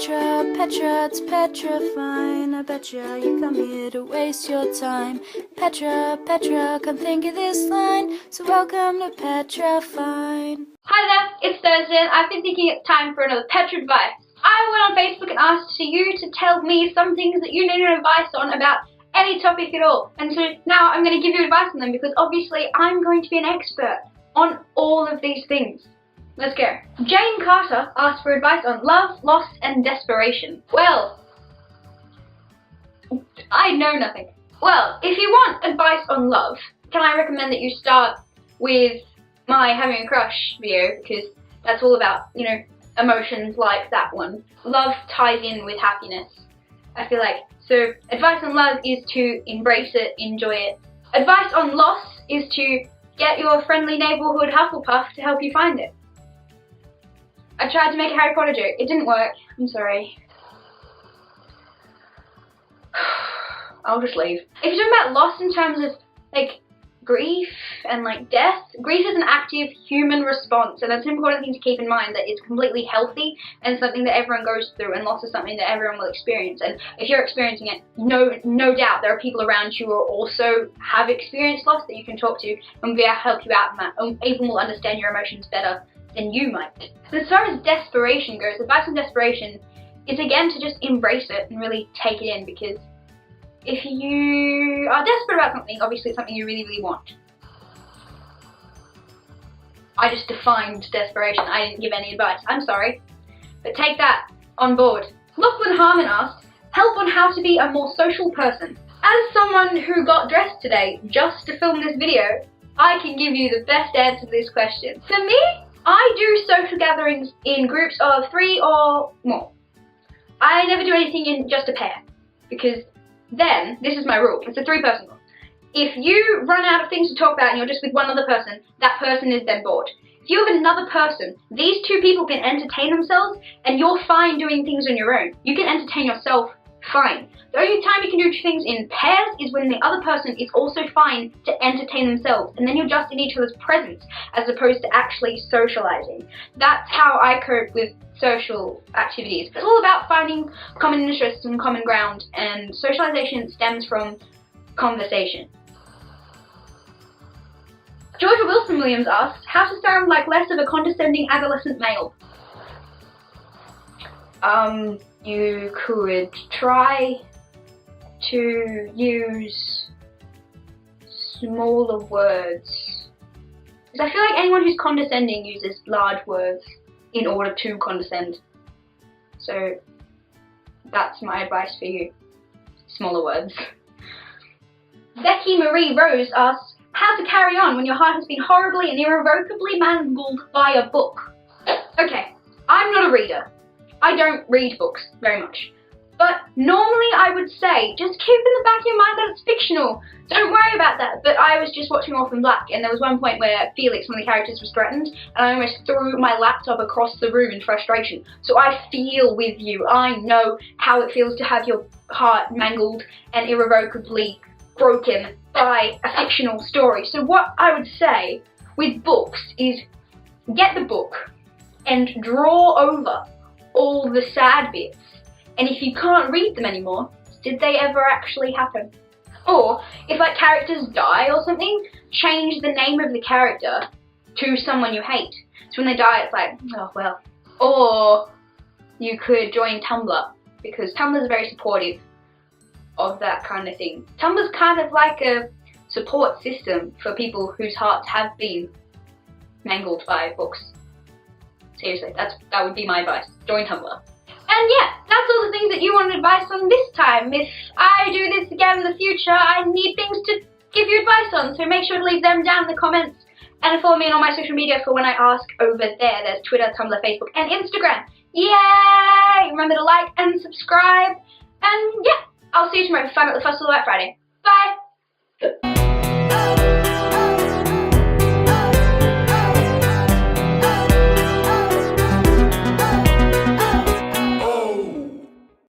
Petra, it's petrifying. I betcha you come here to waste your time. Petra, come think of this line. So welcome to Petrifying. Hi there, it's Thursday and I've been thinking it's time for another PETRADVICE. I went on Facebook and asked you to tell me some things that you need advice on about any topic at all. And so now I'm going to give you advice on them because obviously I'm going to be an expert on all of these things. Let's go. Jane Carter asked for advice on love, loss and desperation. Well, I know nothing. Well, if you want advice on love, can I recommend that you start with my having a crush video, because that's all about, you know, emotions like that one. Love ties in with happiness, I feel like. So advice on love is to embrace it, enjoy it. Advice on loss is to get your friendly neighborhood Hufflepuff to help you find it. I tried to make a Harry Potter joke. It didn't work. I'm sorry. I'll just leave. If you're talking about loss in terms of, like, grief and, like, death, grief is an active human response, and it's an important thing to keep in mind that it's completely healthy and something that everyone goes through, and loss is something that everyone will experience. And if you're experiencing it, no doubt there are people around you who also have experienced loss that you can talk to and will be able to help you out in that, and even will understand your emotions better than you might. As far as desperation goes, advice on desperation is again to just embrace it and really take it in, because if you are desperate about something, obviously it's something you really, really want. I just defined desperation. I didn't give any advice. I'm sorry. But take that on board. Lachlan Harmon asked, help on how to be a more social person. As someone who got dressed today just to film this video, I can give you the best answer to this question. For me, I do social gatherings in groups of 3 or more. I never do anything in just a pair, because then, this is my rule, it's a 3-person rule. If you run out of things to talk about and you're just with one other person, that person is then bored. If you have another person, these 2 people can entertain themselves and you're fine doing things on your own. You can entertain yourself fine. The only time you can do things in pairs is when the other person is also fine to entertain themselves, and then you're just in each other's presence as opposed to actually socializing. That's how I cope with social activities. It's all about finding common interests and common ground, and socialization stems from conversation. Georgia Wilson Williams asked, how to sound like less of a condescending adolescent male. You could try to use smaller words. Because I feel like anyone who's condescending uses large words in order to condescend. So that's my advice for you. Smaller words. Becky Marie Rose asks, how to carry on when your heart has been horribly and irrevocably mangled by a book. Okay, I'm not a reader. I don't read books very much. But normally I would say, just keep in the back of your mind that it's fictional. Don't worry about that. But I was just watching Orphan Black, and there was one point where Felix, one of the characters, was threatened, and I almost threw my laptop across the room in frustration. So I feel with you. I know how it feels to have your heart mangled and irrevocably broken by a fictional story. So what I would say with books is get the book and draw over all the sad bits. And if you can't read them anymore, did they ever actually happen? Or, if like characters die or something, change the name of the character to someone you hate. So when they die, it's like, oh well. Or, you could join Tumblr, because Tumblr is very supportive of that kind of thing. Tumblr's kind of like a support system for people whose hearts have been mangled by books. Seriously, that would be my advice. Join Tumblr. And yeah, that's all the things that you wanted advice on this time. If I do this again in the future, I need things to give you advice on, so make sure to leave them down in the comments. And follow me on all my social media for when I ask over there. There's Twitter, Tumblr, Facebook, and Instagram. Yay! Remember to like and subscribe. And yeah, I'll see you tomorrow for fun at the festival that Friday. Bye!